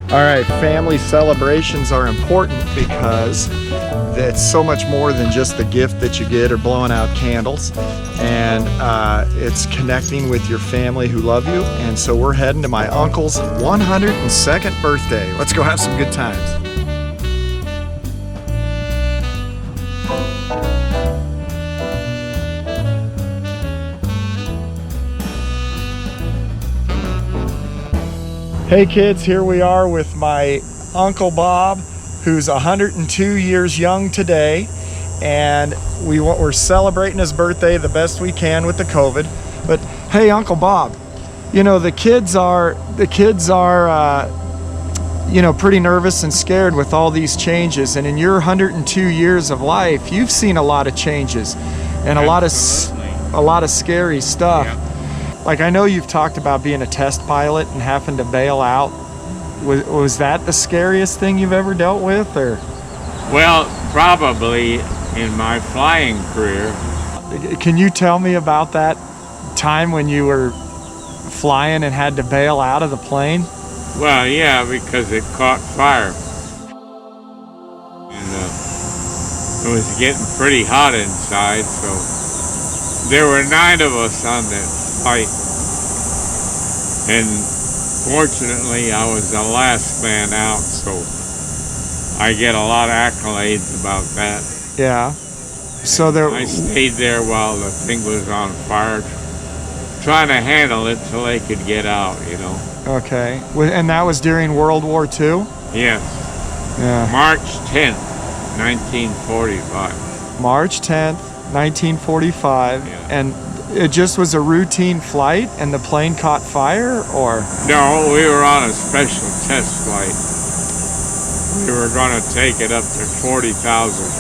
All right, family celebrations are important because it's so much more than just the gift that you get or blowing out candles. And it's connecting with your family who love you. And so we're heading to my uncle's 102nd birthday. Let's go have some good times. Hey kids, here we are with my Uncle Bob, who's 102 years young today, and we're celebrating his birthday the best we can with the COVID. But hey, Uncle Bob, you know the kids are pretty nervous and scared with all these changes. And in your 102 years of life, you've seen a lot of changes and a lot of scary stuff. Yeah. Like, I know you've talked about being a test pilot and having to bail out. Was that the scariest thing you've ever dealt with, or? Well, probably in my flying career. Can you tell me about that time when you were flying and had to bail out of the plane? Well, yeah, because it caught fire. And it was getting pretty hot inside, so there were 9 of us on that flight. And fortunately, I was the last man out, so I get a lot of accolades about that. Yeah. So I stayed there while the thing was on fire, trying to handle it till they could get out, you know. Okay. And that was during World War II? Yes. Yeah. March 10th, 1945. March 10th, 1945. Yeah. And it just was a routine flight and the plane caught fire, or? No, we were on a special test flight. We were going to take it up to 40,000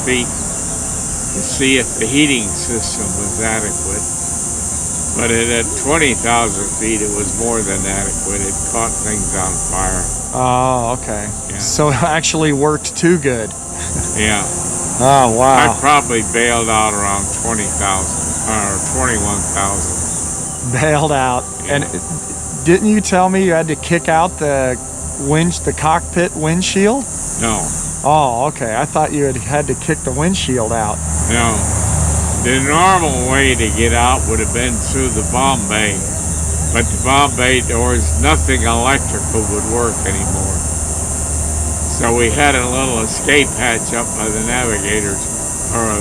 feet to see if the heating system was adequate. But at 20,000 feet, it was more than adequate. It caught things on fire. Oh, okay. Yeah. So it actually worked too good. Yeah. Oh, wow. I probably bailed out around 20,000 or 21,000. Bailed out. Yeah. And didn't you tell me you had to kick out the cockpit windshield? No. Oh, okay. I thought you had to kick the windshield out. No. The normal way to get out would have been through the bomb bay, but the bomb bay doors, nothing electrical would work anymore. So we had a little escape hatch up by the navigators, or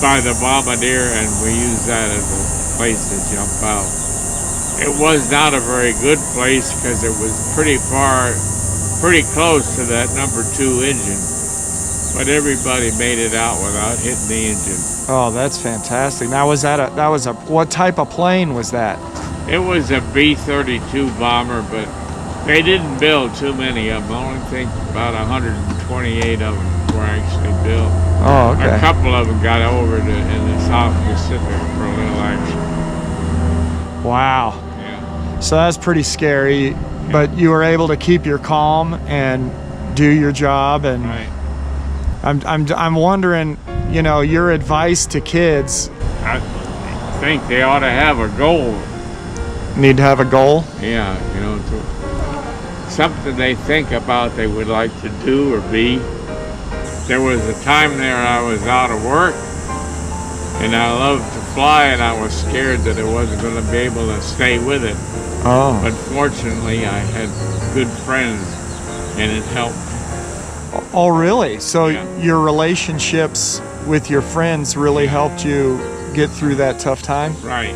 by the bombardier, and we used that as a place to jump out. It was not a very good place because it was pretty close to that number 2 engine. But everybody made it out without hitting the engine. Oh, that's fantastic. Now, what type of plane was that? It was a B-32 bomber, but they didn't build too many of them. I only think about 128 of them were actually built. Oh, okay. A couple of them got over in the South Pacific for a little action. Wow. Yeah. So that's pretty scary, but you were able to keep your calm and do your job. And Right. I'm wondering, your advice to kids. I think they ought to have a goal. Need to have a goal? Yeah, something they think about they would like to do or be. There was a time there I was out of work, and I loved to fly, and I was scared that I wasn't going to be able to stay with it. Oh. But fortunately, I had good friends, and it helped. Oh, really? So Yeah. your relationships with your friends really helped you get through that tough time? Right.